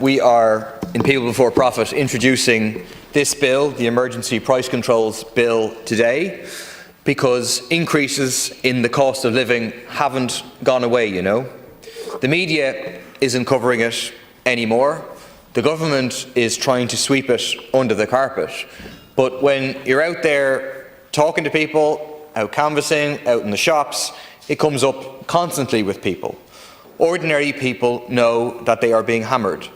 We are, in People Before Profit, introducing this bill, the Emergency Price Controls Bill, today because increases in the cost of living haven't gone away, you know. The media isn't covering it anymore. The government is trying to sweep it under the carpet. But when you're out there talking to people, out canvassing, out in the shops, it comes up constantly with people. Ordinary people know that they are being hammered.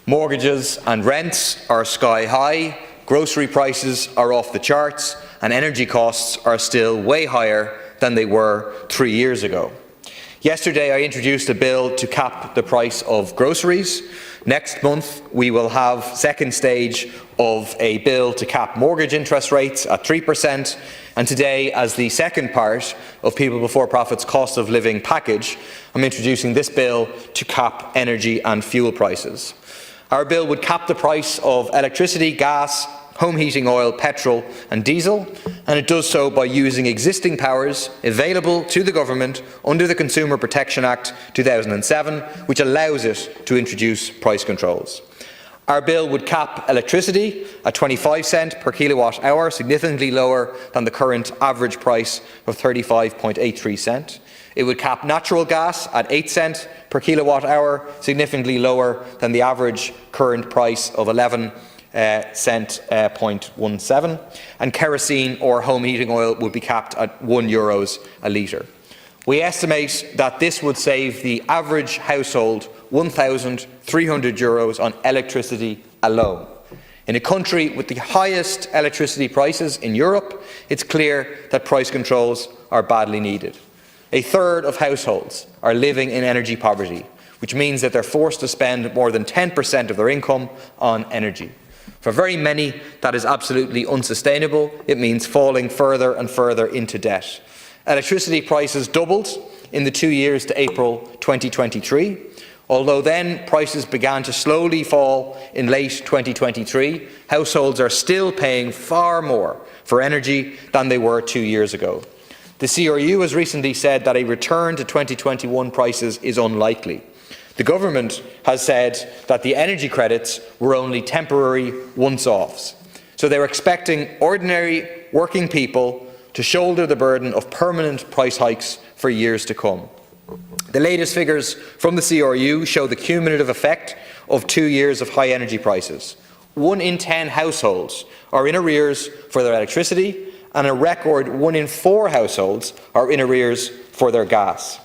Mortgages and rents are sky high, grocery prices are off the charts, and energy costs are still way higher than they were 3 years ago. Yesterday, I introduced a bill to cap the price of groceries. Next month, we will have second stage of a bill to cap mortgage interest rates at 3%. And today, as the second part of People Before Profit's cost of living package, I'm introducing this bill to cap energy and fuel prices. Our bill would cap the price of electricity, gas, home heating oil, petrol and diesel, and it does so by using existing powers available to the government under the Consumer Protection Act 2007, which allows it to introduce price controls. Our bill would cap electricity at 25 cents per kilowatt hour, significantly lower than the current average price of 35.83 cents. It would cap natural gas at 8 cents per kilowatt hour, significantly lower than the average current price of 11 cent 0.17, and kerosene or home heating oil would be capped at €1 a litre. We estimate that this would save the average household €1,300 on electricity alone. In a country with the highest electricity prices in Europe, it's clear that price controls are badly needed. A third of households are living in energy poverty, which means that they're forced to spend more than 10% of their income on energy. For very many, that is absolutely unsustainable. It means falling further and further into debt. Electricity prices doubled in the 2 years to April 2023. Although then prices began to slowly fall in late 2023, households are still paying far more for energy than they were 2 years ago. The CRU has recently said that a return to 2021 prices is unlikely. The government has said that the energy credits were only temporary once-offs. So they're expecting ordinary working people to shoulder the burden of permanent price hikes for years to come. The latest figures from the CRU show the cumulative effect of 2 years of high energy prices. 1 in 10 households are in arrears for their electricity, and a record 1 in 4 households are in arrears for their gas.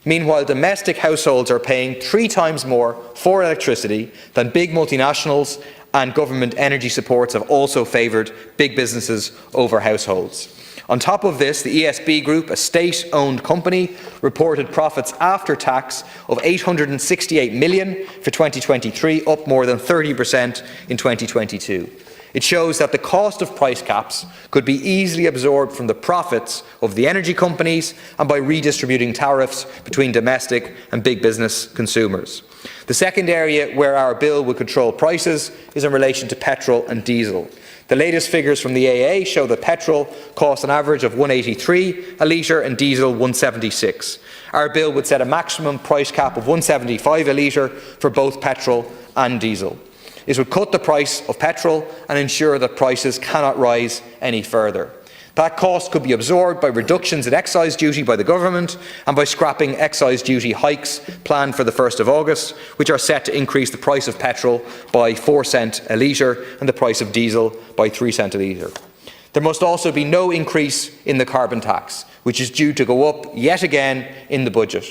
Meanwhile, domestic households are paying 3 times more for electricity than big multinationals, and government energy supports have also favoured big businesses over households. On top of this, the ESB Group, a state-owned company, reported profits after tax of €868 million for 2023, up more than 30% in 2022. It shows that the cost of price caps could be easily absorbed from the profits of the energy companies and by redistributing tariffs between domestic and big business consumers. The second area where our bill would control prices is in relation to petrol and diesel. The latest figures from the AA show that petrol costs an average of €1.83 a litre and diesel €1.76. Our bill would set a maximum price cap of €1.75 a litre for both petrol and diesel. This would cut the price of petrol and ensure that prices cannot rise any further. That cost could be absorbed by reductions in excise duty by the government and by scrapping excise duty hikes planned for the 1st of August, which are set to increase the price of petrol by 4 cents a litre and the price of diesel by 3 cents a litre. There must also be no increase in the carbon tax, which is due to go up yet again in the budget.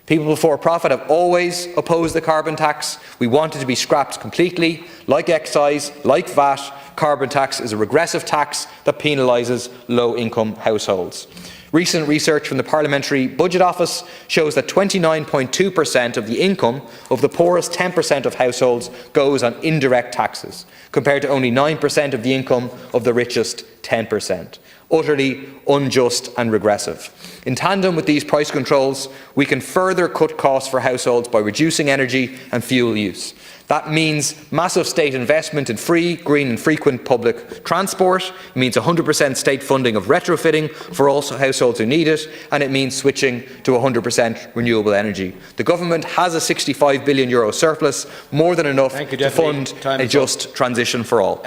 People Before Profit have always opposed the carbon tax. We want it to be scrapped completely. Like excise, like VAT, carbon tax is a regressive tax that penalises low-income households. Recent research from the Parliamentary Budget Office shows that 29.2% of the income of the poorest 10% of households goes on indirect taxes, compared to only 9% of the income of the richest 10%. utterly unjust and regressive. In tandem with these price controls, we can further cut costs for households by reducing energy and fuel use. That means massive state investment in free, green and frequent public transport. It means 100% state funding of retrofitting for all households who need it, and it means switching to 100% renewable energy. The government has a €65 billion surplus, more than enough to fund a just transition for all.